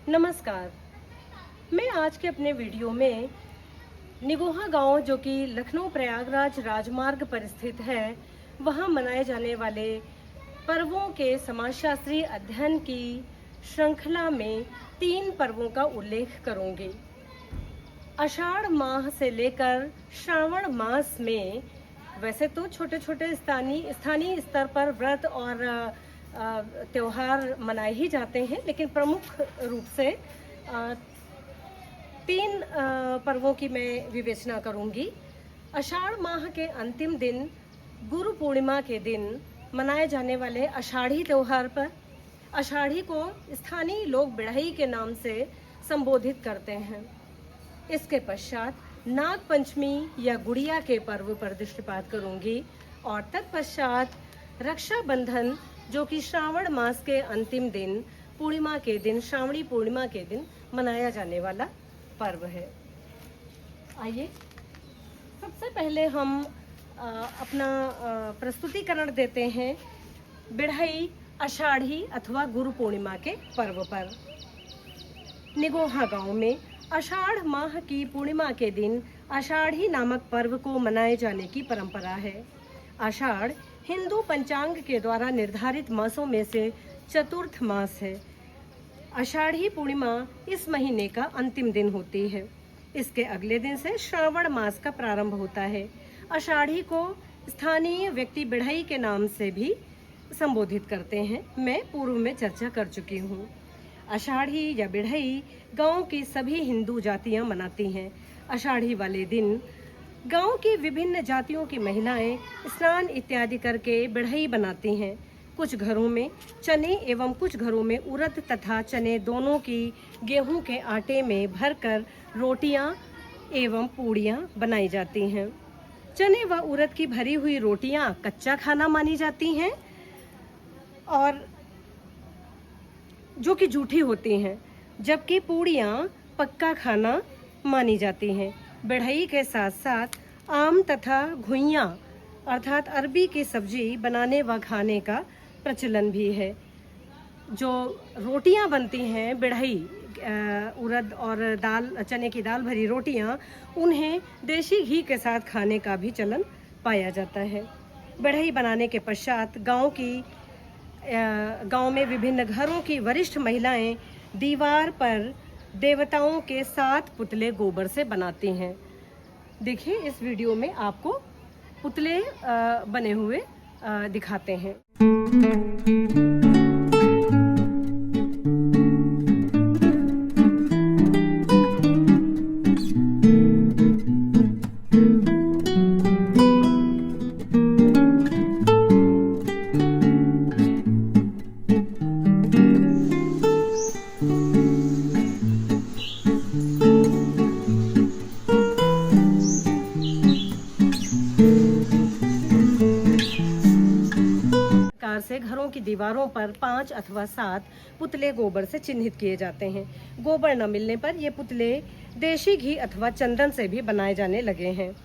नमस्कार। मैं आज के अपने वीडियो में निगोहा गांव, जो कि लखनऊ प्रयागराज राजमार्ग पर स्थित है, वहां मनाए जाने वाले पर्वों के समाजशास्त्रीय अध्ययन की श्रृंखला में 3 पर्वों का उल्लेख करूंगी। आषाढ़ माह से लेकर श्रावण मास में वैसे तो छोटे छोटे स्थानीय स्तर पर व्रत और त्योहार मनाए ही जाते हैं, लेकिन प्रमुख रूप से 3 पर्वों की मैं विवेचना करूंगी। आषाढ़ माह के अंतिम दिन गुरु पूर्णिमा के दिन मनाए जाने वाले आषाढ़ी त्योहार पर, आषाढ़ी को स्थानीय लोग बिढ़ई के नाम से संबोधित करते हैं। इसके पश्चात नाग पंचमी या गुड़िया के पर्व पर दृष्टिपात करूंगी और तत्पश्चात रक्षाबंधन, जो कि श्रावण मास के अंतिम दिन पूर्णिमा के दिन, श्रावणी पूर्णिमा के दिन मनाया जाने वाला पर्व है। आइए सबसे पहले हम अपना प्रस्तुतिकरण देते हैं बिढ़ई आषाढ़ी अथवा गुरु पूर्णिमा के पर्व पर। निगोहा गांव में आषाढ़ माह की पूर्णिमा के दिन आषाढ़ी नामक पर्व को मनाए जाने की परंपरा है। आषाढ़ हिंदू पंचांग के द्वारा निर्धारित मासों में से चतुर्थ मास है। आषाढ़ी पूर्णिमा इस महीने का अंतिम दिन होती है। इसके अगले दिन से श्रावण मास का प्रारंभ होता है। आषाढ़ी को स्थानीय व्यक्ति बिढ़ई के नाम से भी संबोधित करते हैं। मैं पूर्व में चर्चा कर चुकी हूँ। आषाढ़ी या बिढ़ई गांव की सभी हिंदू जातियां मनाती हैं। आषाढ़ी वाले दिन गांव की विभिन्न जातियों की महिलाएं स्नान इत्यादि करके बिढ़ई बनाती हैं। कुछ घरों में चने एवं कुछ घरों में उड़द तथा चने दोनों की गेहूं के आटे में भरकर रोटियां एवं पूड़ियां बनाई जाती हैं। चने व उड़द की भरी हुई रोटियां कच्चा खाना मानी जाती हैं और जो कि जूठी होती हैं, जबकि पूड़ियाँ पक्का खाना मानी जाती हैं। बिढ़ई के साथ साथ आम तथा घुइयाँ अर्थात अरबी की सब्जी बनाने व खाने का प्रचलन भी है। जो रोटियाँ बनती हैं बिढ़ई, उड़द और चने की दाल भरी रोटियाँ, उन्हें देसी घी के साथ खाने का भी चलन पाया जाता है। बिढ़ई बनाने के पश्चात गांव में विभिन्न घरों की वरिष्ठ महिलाएं दीवार पर देवताओं के 7 पुतले गोबर से बनाती हैं। देखिए, इस वीडियो में आपको पुतले बने हुए दिखाते हैं। से घरों की दीवारों पर 5 अथवा 7 पुतले गोबर से चिन्हित किए जाते हैं। गोबर न मिलने पर ये पुतले देशी घी अथवा चंदन से भी बनाए जाने लगे हैं।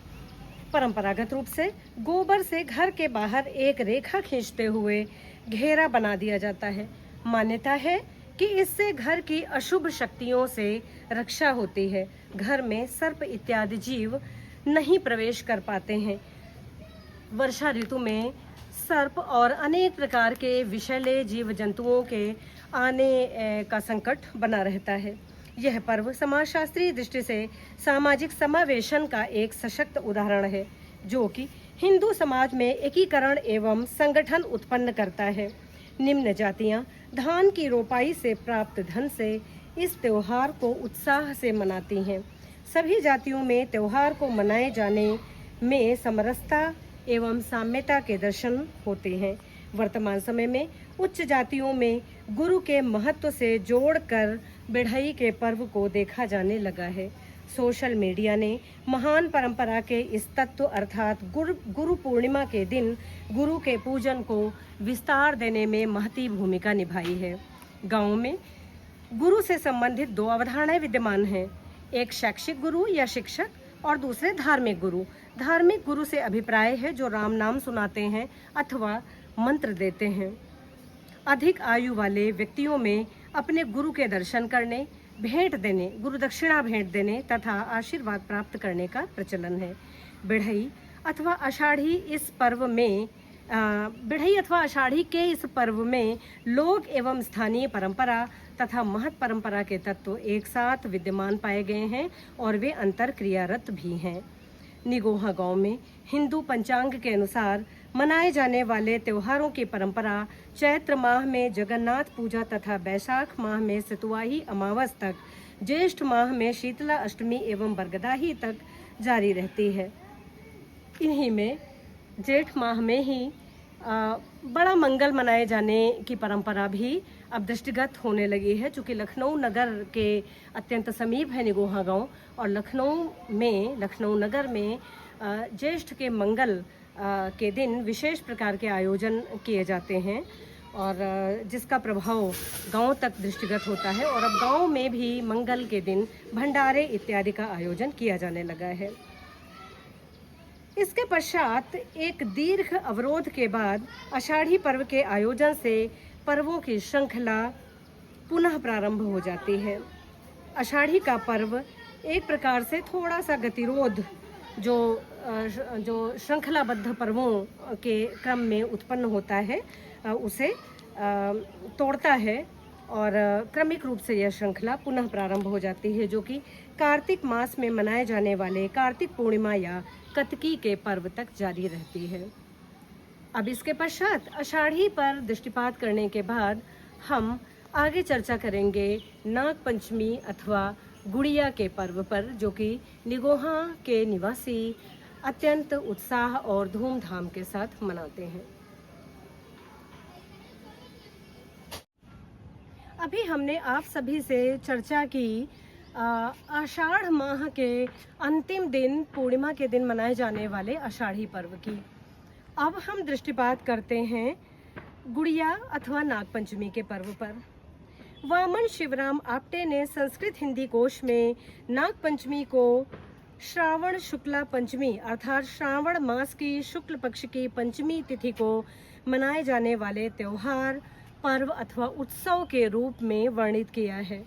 परंपरागत रूप से गोबर से घर के बाहर एक रेखा खींचते हुए घेरा बना दिया जाता है। मान्यता है कि इससे घर की अशुभ शक्तियों से रक्षा होती है। घर में सर्प इत्यादि जीव नहीं प्रवेश कर पाते हैं। वर्षा ऋतु में सर्प और अनेक प्रकार के विषैले जीव जंतुओं के आने का संकट बना रहता है। यह पर्व समाजशास्त्रीय दृष्टि से सामाजिक समावेशन का एक सशक्त उदाहरण है, जो कि हिंदू समाज में एकीकरण एवं संगठन उत्पन्न करता है। निम्न जातियां धान की रोपाई से प्राप्त धन से इस त्योहार को उत्साह से मनाती हैं। सभी जातियों में त्योहार को मनाए जाने में समरसता एवं साम्यता के दर्शन होते हैं। वर्तमान समय में उच्च जातियों में गुरु के महत्व से जोड़कर बिढ़ई के पर्व को देखा जाने लगा है। सोशल मीडिया ने महान परंपरा के इस तत्व अर्थात गुरु पूर्णिमा के दिन गुरु के पूजन को विस्तार देने में महती भूमिका निभाई है। गांव में गुरु से संबंधित 2 अवधारणाएं विद्यमान हैं। एक शैक्षिक गुरु या शिक्षक और दूसरे धार्मिक गुरु। धार्मिक गुरु से अभिप्राय है जो राम नाम सुनाते हैं अथवा मंत्र देते हैं। अधिक आयु वाले व्यक्तियों में अपने गुरु के दर्शन करने, भेंट देने, गुरु दक्षिणा भेंट देने तथा आशीर्वाद प्राप्त करने का प्रचलन है। बिढ़ई अथवा आषाढ़ी इस पर्व में बिढ़ई अथवा आषाढ़ी के इस पर्व में लोक एवं स्थानीय परंपरा तथा महत परंपरा के तत्व एक साथ विद्यमान पाए गए हैं और वे अंतर क्रियारत भी हैं। निगोहा गांव में हिंदू पंचांग के अनुसार मनाए जाने वाले त्योहारों की परंपरा चैत्र माह में जगन्नाथ पूजा तथा वैशाख माह में सितुआही अमावस तक, ज्येष्ठ माह में शीतला अष्टमी एवं बरगदाही तक जारी रहती है। इन्हीं में जेठ माह में ही बड़ा मंगल मनाए जाने की परंपरा भी अब दृष्टिगत होने लगी है, चूँकि लखनऊ नगर के अत्यंत समीप है निगोहा गांव और लखनऊ नगर में ज्येष्ठ के मंगल के दिन विशेष प्रकार के आयोजन किए जाते हैं और जिसका प्रभाव गांव तक दृष्टिगत होता है और अब गांव में भी मंगल के दिन भंडारे इत्यादि का आयोजन किया जाने लगा है। इसके पश्चात एक दीर्घ अवरोध के बाद आषाढ़ी पर्व के आयोजन से पर्वों की श्रृंखला पुनः प्रारंभ हो जाती है। आषाढ़ी का पर्व एक प्रकार से थोड़ा सा गतिरोध जो श्रृंखलाबद्ध पर्वों के क्रम में उत्पन्न होता है उसे तोड़ता है और क्रमिक रूप से यह श्रृंखला पुनः प्रारंभ हो जाती है, जो कि कार्तिक मास में मनाए जाने वाले कार्तिक पूर्णिमा या कतकी के पर्व तक जारी रहती है। अब इसके पश्चात आषाढ़ी पर दृष्टिपात करने के बाद हम आगे चर्चा करेंगे नाग पंचमी अथवा गुड़िया के पर्व पर, जो कि निगोहा के निवासी अत्यंत उत्साह और धूमधाम के साथ मनाते हैं। अभी हमने आप सभी से चर्चा की आषाढ़ माह के अंतिम दिन पूर्णिमा के दिन मनाए जाने वाले आषाढ़ी पर्व की। अब हम दृष्टिपात करते हैं गुड़िया अथवा नागपंचमी के पर्व पर। वामन शिवराम आप्टे ने संस्कृत हिंदी कोश में नागपंचमी को श्रावण शुक्ला पंचमी अर्थात श्रावण मास की शुक्ल पक्ष की पंचमी तिथि को मनाए जाने वाले त्योहार, पर्व अथवा उत्सव के रूप में वर्णित किया है।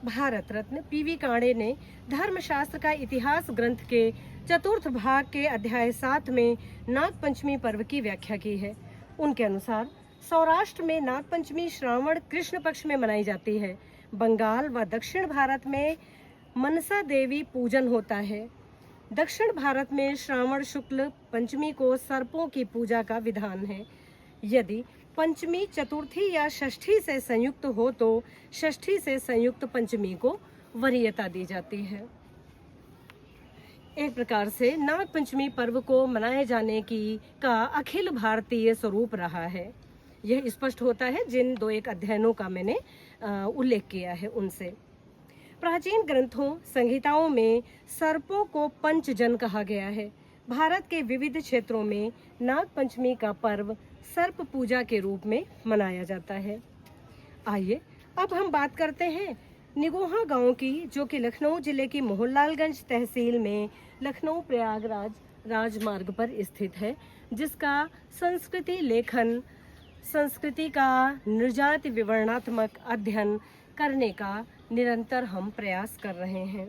भारत रत्न पीवी कांडे ने धर्मशास्त्र का इतिहास ग्रंथ के चतुर्थ भाग के अध्याय 7 में नागपंचमी पर्व की व्याख्या की है। उनके अनुसार सौराष्ट्र में नागपंचमी श्रावण कृष्ण पक्ष में मनाई जाती है। बंगाल व दक्षिण भारत में मनसा देवी पूजन होता है। दक्षिण भारत में श्रावण शुक्ल पंचमी को सर्पों की पूजा का विधान है। यदि पंचमी चतुर्थी या षष्ठी से संयुक्त हो तो षष्ठी से संयुक्त पंचमी को वरीयता दी जाती है। एक प्रकार से नाग पंचमी पर्व को मनाए जाने का अखिल भारतीय स्वरूप रहा है। यह स्पष्ट होता है जिन 2-1 अध्ययनों का मैंने उल्लेख किया है उनसे। प्राचीन ग्रंथों संहिताओं में सर्पों को पंचजन कहा गया है। भारत के विविध क्षेत्रों में नाग पंचमी का पर्व सर्प पूजा के रूप में मनाया जाता है। आइए अब हम बात करते हैं निगोहा गांव की, जो कि लखनऊ जिले की मोहनलालगंज तहसील में लखनऊ प्रयागराज राजमार्ग पर स्थित है, जिसका संस्कृति लेखन, संस्कृति का निर्जाति विवरणात्मक अध्ययन करने का निरंतर हम प्रयास कर रहे हैं।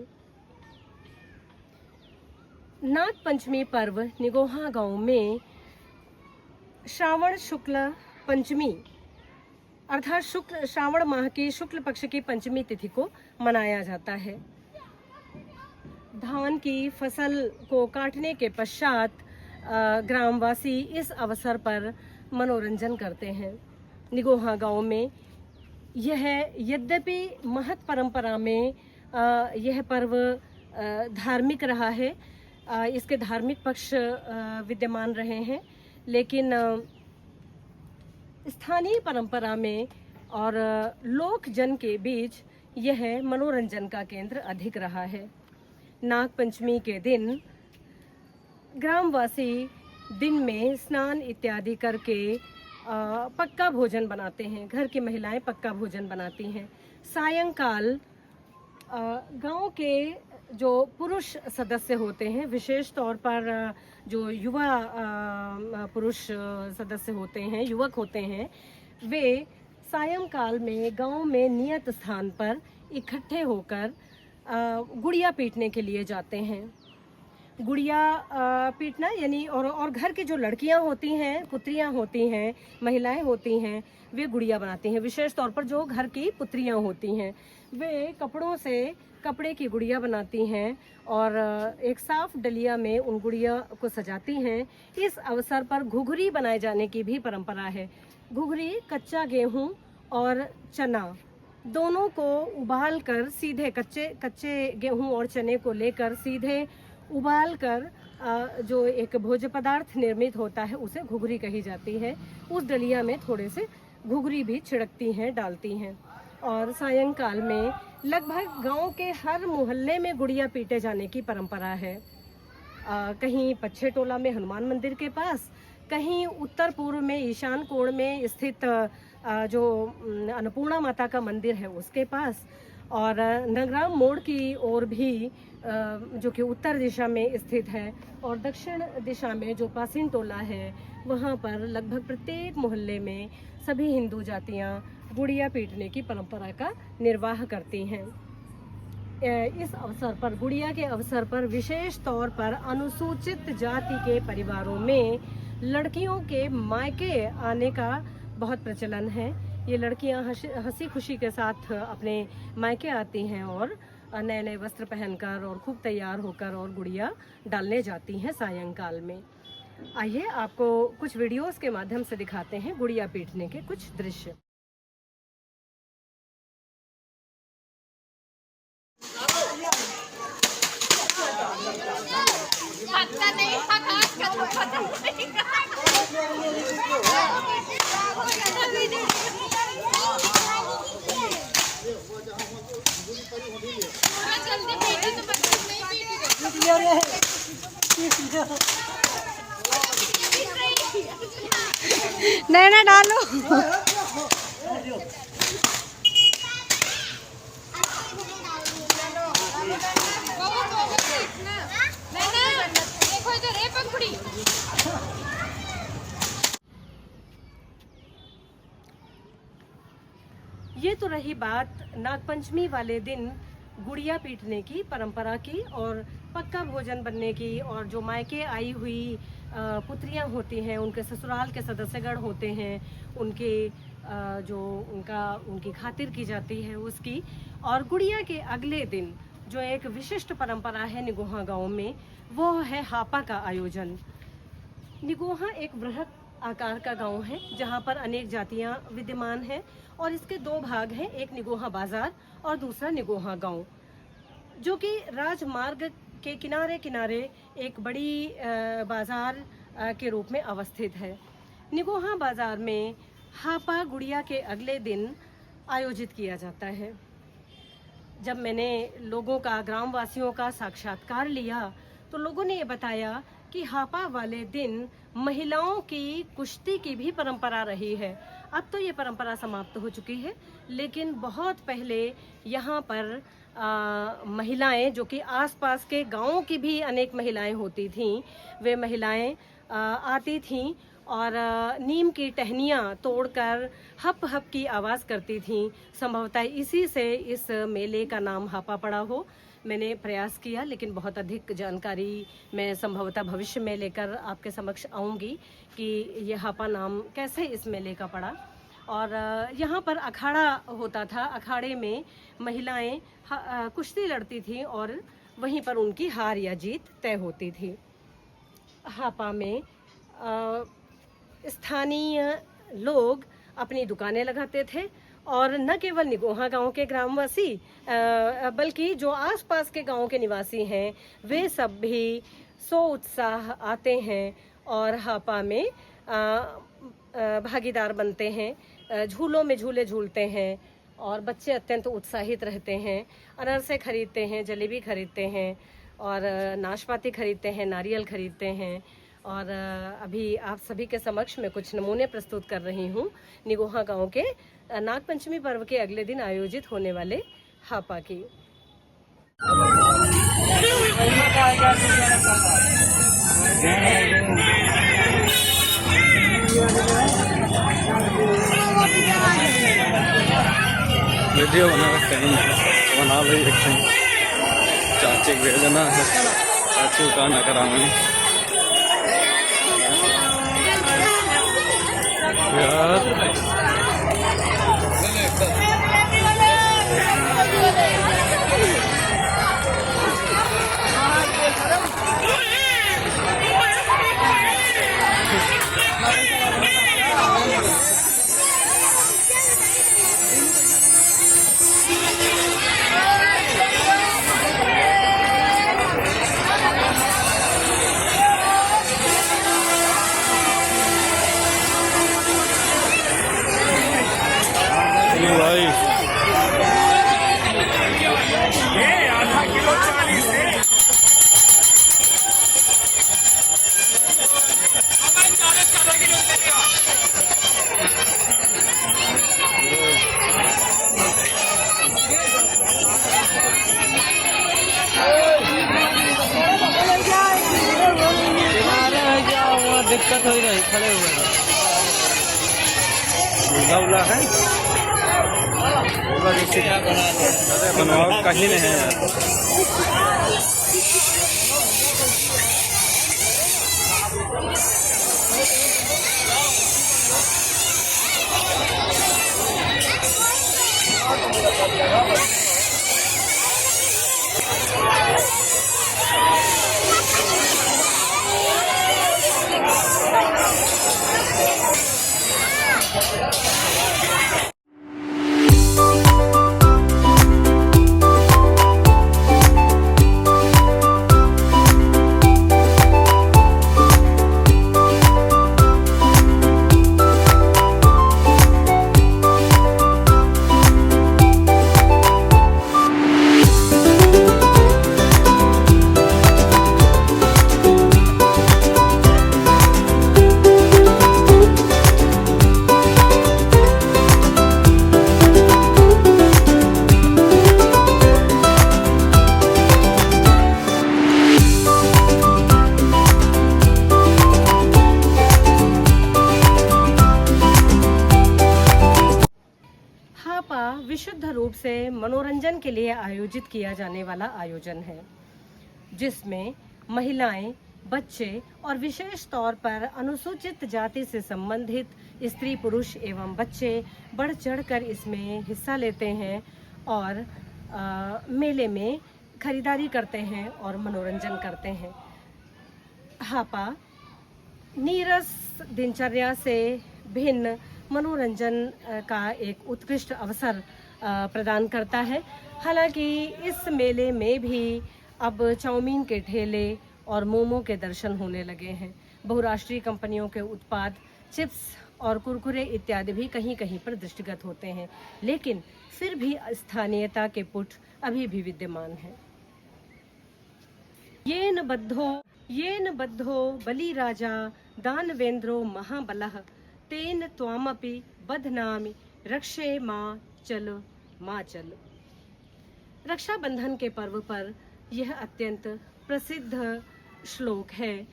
नाग पंचमी पर्व निगोहा गांव में श्रावण शुक्ल पंचमी अर्थात श्रावण माह की शुक्ल पक्ष की पंचमी तिथि को मनाया जाता है। धान की फसल को काटने के पश्चात ग्रामवासी इस अवसर पर मनोरंजन करते हैं। निगोहा गांव में यह यद्यपि महत परंपरा में यह पर्व धार्मिक रहा है, इसके धार्मिक पक्ष विद्यमान रहे हैं, लेकिन स्थानीय परंपरा में और लोक जन के बीच यह मनोरंजन का केंद्र अधिक रहा है। नाग पंचमी के दिन ग्रामवासी दिन में स्नान इत्यादि करके पक्का भोजन बनाते हैं। घर की महिलाएं पक्का भोजन बनाती हैं। सायंकाल गांव के जो पुरुष सदस्य होते हैं, विशेष तौर पर जो युवा पुरुष सदस्य होते हैं, युवक होते हैं, वे सायंकाल में गांव में नियत स्थान पर इकट्ठे होकर गुड़िया पीटने के लिए जाते हैं। गुड़िया पीटना यानी और घर की जो लड़कियां होती हैं, पुत्रियां होती हैं, महिलाएं होती हैं, वे गुड़िया बनाती हैं। विशेष तौर पर जो घर की पुत्रियां होती हैं वे कपड़ों से कपड़े की गुड़िया बनाती हैं और एक साफ डलिया में उन गुड़िया को सजाती हैं। इस अवसर पर घुघरी बनाए जाने की भी परंपरा है। घुघरी कच्चा गेहूं और चना दोनों को उबाल कर सीधे कच्चे गेहूं और चने को लेकर सीधे उबाल कर जो एक भोज्य पदार्थ निर्मित होता है उसे घुघरी कही जाती है। उस डलिया में थोड़े से घुघरी भी छिड़कती हैं, डालती हैं। और सायंकाल में लगभग गांव के हर मोहल्ले में गुड़िया पीटे जाने की परंपरा है। कहीं पच्छे टोला में हनुमान मंदिर के पास, कहीं उत्तर पूर्व में ईशान कोण में स्थित जो अन्नपूर्णा माता का मंदिर है उसके पास, और नगराम मोड़ की ओर भी जो कि उत्तर दिशा में स्थित है, और दक्षिण दिशा में जो पासीन टोला है वहाँ पर लगभग प्रत्येक मोहल्ले में सभी हिंदू जातियाँ गुड़िया पीटने की परंपरा का निर्वाह करती हैं। इस अवसर पर, गुड़िया के अवसर पर विशेष तौर पर अनुसूचित जाति के परिवारों में लड़कियों के मायके आने का बहुत प्रचलन है। ये लड़कियां हंसी खुशी के साथ अपने मायके आती हैं और नए नए वस्त्र पहनकर और खूब तैयार होकर और गुड़िया डालने जाती हैं सायंकाल में। आइए आपको कुछ वीडियोस के माध्यम से दिखाते हैं गुड़िया पीटने के कुछ दृश्य। नहीं ना डालो। ये तो रही बात नागपंचमी वाले दिन गुड़िया पीटने की परंपरा की और पक्का भोजन बनने की, और जो मायके आई हुई पुत्रियां होती हैं, उनके ससुराल के सदस्यगण होते हैं, उनके जो उनकी खातिर की जाती है उसकी। और गुड़िया के अगले दिन जो एक विशिष्ट परंपरा है निगोहा गांव में, वो है हापा का आयोजन। निगोहा एक बृहद आकार का गांव है जहां पर अनेक जातियां विद्यमान हैं और इसके दो भाग हैं, एक निगोहा बाजार और दूसरा निगोहा गांव, जो कि राजमार्ग के किनारे किनारे एक बड़ी बाजार के रूप में अवस्थित है। निगोहा बाजार में हापा गुड़िया के अगले दिन आयोजित किया जाता है। जब मैंने लोगों का, ग्रामवासियों का साक्षात्कार लिया तो लोगों ने ये बताया कि हापा वाले दिन महिलाओं की कुश्ती की भी परंपरा रही है। अब तो ये परंपरा समाप्त हो चुकी है, लेकिन बहुत पहले यहाँ पर महिलाएं, जो कि आसपास के गांवों की भी अनेक महिलाएं होती थीं, वे महिलाएं आती थीं और नीम की टहनियाँ तोड़कर हप हप की आवाज़ करती थीं। संभवतः इसी से इस मेले का नाम हापा पड़ा हो। मैंने प्रयास किया, लेकिन बहुत अधिक जानकारी मैं संभवतः भविष्य में लेकर आपके समक्ष आऊँगी कि ये हापा नाम कैसे इस मेले का पड़ा। और यहाँ पर अखाड़ा होता था, अखाड़े में महिलाएं कुश्ती लड़ती थीं और वहीं पर उनकी हार या जीत तय होती थी। हापा में स्थानीय लोग अपनी दुकानें लगाते थे और न केवल निगोहा गांव के ग्रामवासी बल्कि जो आसपास के गांव के निवासी हैं वे सब भी सो उत्साह आते हैं और हापा में भागीदार बनते हैं, झूलों में झूले झूलते हैं और बच्चे अत्यंत उत्साहित रहते हैं। अनारसे खरीदते हैं, जलेबी खरीदते हैं और नाशपाती खरीदते हैं, नारियल खरीदते हैं। और अभी आप सभी के समक्ष मैं कुछ नमूने प्रस्तुत कर रही हूँ निगोहा गांव के नागपंचमी पर्व के अगले दिन आयोजित होने वाले हापा की। वीडियो बना कहीं बना ली कहीं चाची भेजना है चाचू का न कराने यार भाई आधा किलो 40 है। दिक्कत हो रही खड़े हुए उला है अरे बनवाओ कहीं नहीं है यार हापा विशुद्ध रूप से मनोरंजन के लिए आयोजित किया जाने वाला आयोजन है जिसमें महिलाएं, बच्चे और विशेष तौर पर अनुसूचित जाति से संबंधित स्त्री, पुरुष एवं बच्चे बढ़ चढ़कर इसमें हिस्सा लेते हैं और मेले में खरीदारी करते हैं और मनोरंजन करते हैं। हापा नीरस दिनचर्या से भिन्न मनोरंजन का एक उत्कृष्ट अवसर प्रदान करता है। हालांकि इस मेले में भी अब चाउमीन के ठेले और मोमो के दर्शन होने लगे हैं। बहुराष्ट्रीय कंपनियों के उत्पाद, चिप्स और कुरकुरे इत्यादि भी कहीं कहीं पर दृष्टिगत होते हैं, लेकिन फिर भी स्थानीयता के पुट अभी भी विद्यमान है। येन बद्धो बलिराजा दानवेंद्रो महाबलः तेन त्वामपि बध्नामि रक्षे माँ चल। रक्षाबंधन के पर्व पर यह अत्यंत प्रसिद्ध श्लोक है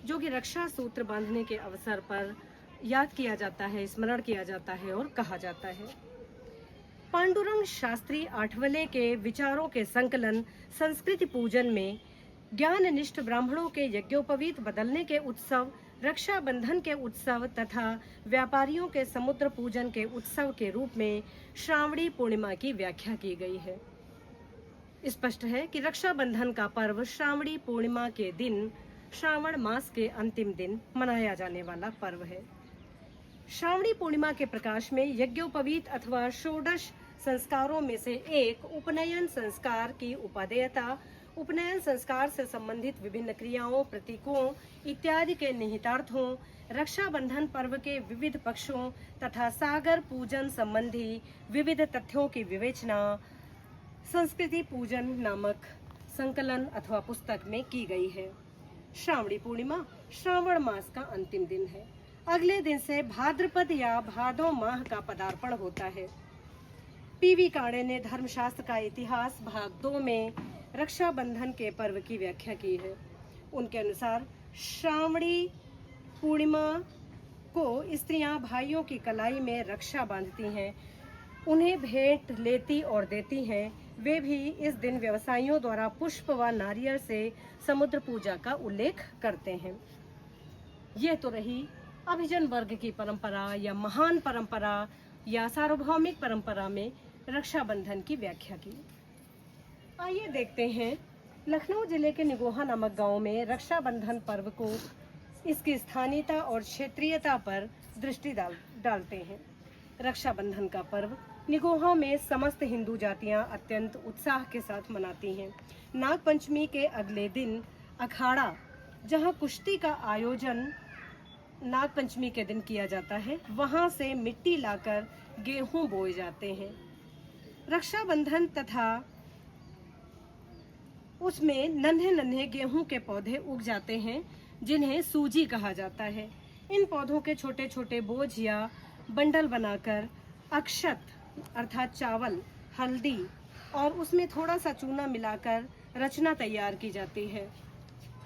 जो कि रक्षा सूत्र बांधने के अवसर पर याद किया जाता है, स्मरण किया जाता है और कहा जाता है। पांडुरंग शास्त्री आठवले के विचारों के संकलन संस्कृति पूजन में ज्ञाननिष्ठ ब्राह्मणों के यज्ञोपवीत बदलने के उत्सव, रक्षाबंधन के उत्सव तथा व्यापारियों के समुद्र पूजन के उत्सव के रूप में श्रावणी पूर्णिमा की व्याख्या की गई है। स्पष्ट है कि रक्षाबंधन का पर्व श्रावणी पूर्णिमा के दिन, श्रावण मास के अंतिम दिन मनाया जाने वाला पर्व है। श्रावणी पूर्णिमा के प्रकाश में यज्ञोपवीत अथवा षोडश संस्कारों में से एक उपनयन संस्कार की उपादेयता, उपनयन संस्कार से संबंधित विभिन्न क्रियाओं, प्रतीकों इत्यादि के निहितार्थों, रक्षाबंधन पर्व के विविध पक्षों तथा सागर पूजन संबंधी विविध तथ्यों की विवेचना संस्कृति पूजन नामक संकलन अथवा पुस्तक में की गई है। श्रावणी पूर्णिमा श्रावण मास का अंतिम दिन है। अगले दिन से भाद्रपद या भादो माह का पदार्पण होता है। पीवी काणे ने धर्मशास्त्र का इतिहास भाग 2 में रक्षाबंधन के पर्व की व्याख्या की है। उनके अनुसार श्रावणी पूर्णिमा को स्त्रियां भाइयों की कलाई में रक्षा बांधती हैं उन्हें भेंट लेती और देती हैं, वे भी इस दिन व्यवसायियों द्वारा पुष्प व नारियल से समुद्र पूजा का उल्लेख करते हैं। यह तो रही अभिजन वर्ग की परंपरा या महान परंपरा या सार्वभौमिक परंपरा में रक्षाबंधन की व्याख्या की। आइए देखते हैं लखनऊ जिले के निगोहा नामक गांव में रक्षाबंधन पर्व को इसकी स्थानीयता और क्षेत्रीयता पर दृष्टि डालते हैं। रक्षाबंधन का पर्व निगोहा में समस्त हिंदू जातियां अत्यंत उत्साह के साथ मनाती हैं। नाग पंचमी के अगले दिन अखाड़ा, जहां कुश्ती का आयोजन नाग पंचमी के दिन किया जाता है, वहां से मिट्टी लाकर गेहूं बोए जाते हैं। रक्षाबंधन तथा उसमें नन्हे नन्हे गेहूं के पौधे उग जाते हैं, जिन्हें सूजी कहा जाता है। इन पौधों के छोटे छोटे बोझ या बंडल बनाकर अक्षत अर्थात चावल, हल्दी और उसमें थोड़ा सा चूना मिलाकर रचना तैयार की जाती है।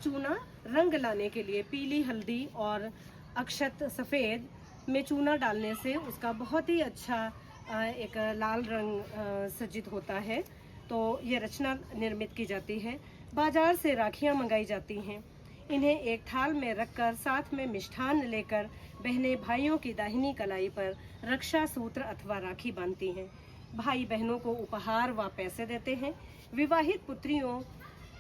चूना रंग लाने के लिए पीली हल्दी और अक्षत सफ़ेद में चूना डालने से उसका बहुत ही अच्छा एक लाल रंग सज्जित होता है। तो ये रचना निर्मित की जाती है। बाजार से राखियाँ मंगाई जाती हैं। इन्हें एक थाल में रखकर साथ में मिष्ठान लेकर बहनें भाइयों की दाहिनी कलाई पर रक्षा सूत्र अथवा राखी बांधती हैं। भाई बहनों को उपहार व पैसे देते हैं। विवाहित पुत्रियों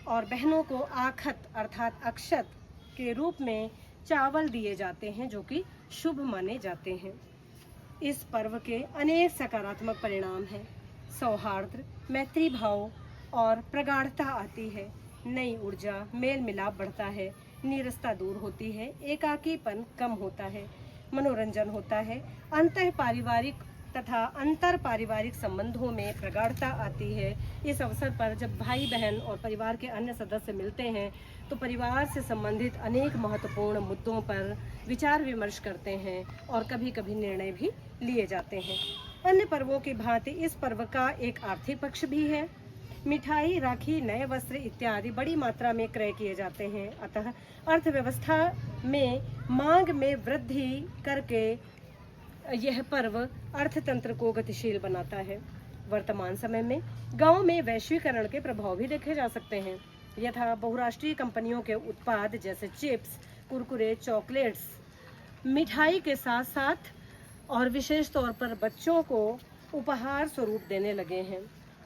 और बहनों को आखत अर्थात अक्षत के रूप में चावल दिए जाते हैं, जो कि शुभ माने जाते हैं। इस पर्व के अनेक सकारात्मक परिणाम हैं। सौहार्द, मैत्री भाव और प्रगाढ़ता आती है। नई ऊर्जा, मेल मिलाप बढ़ता है, नीरसता दूर होती है, एकाकीपन कम होता है, मनोरंजन होता है, अंतः पारिवारिक तथा अंतर पारिवारिक संबंधों में प्रगाढ़ता आती है। इस अवसर पर जब भाई बहन और परिवार के अन्य सदस्य मिलते हैं तो परिवार से संबंधित अनेक महत्वपूर्ण मुद्दों पर विचार विमर्श करते हैं और कभी कभी निर्णय भी लिए जाते हैं। अन्य पर्वों की भांति इस पर्व का एक आर्थिक पक्ष भी है। मिठाई, राखी, नए वस्त्र इत्यादि बड़ी मात्रा में क्रय किए जाते हैं। अतः अर्थव्यवस्था में मांग में वृद्धि करके यह पर्व अर्थतंत्र को गतिशील बनाता है। वर्तमान समय में गांव में वैश्वीकरण के प्रभाव भी देखे जा सकते हैं। यथा बहुराष्ट्रीय कंपनियों के उत्पाद जैसे चिप्स, कुरकुरे, चॉकलेट्स, मिठाई के साथ साथ और विशेष तौर पर बच्चों को उपहार स्वरूप देने लगे हैं।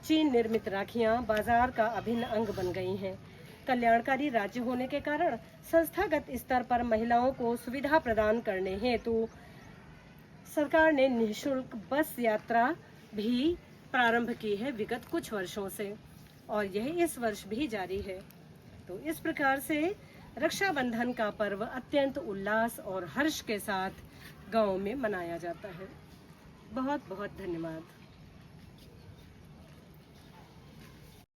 चीन निर्मित राखियां बाजार का अभिन्न अंग बन गई हैं। कल्याणकारी राज्य होने के कारण संस्थागत स्तर पर महिलाओं को सुविधा प्रदान करने हेतु सरकार ने निःशुल्क बस यात्रा भी प्रारंभ की है विगत कुछ वर्षों से, और यह इस वर्ष भी जारी है। तो इस प्रकार से रक्षाबंधन का पर्व अत्यंत उल्लास और हर्ष के साथ गांव में मनाया जाता है। बहुत बहुत धन्यवाद।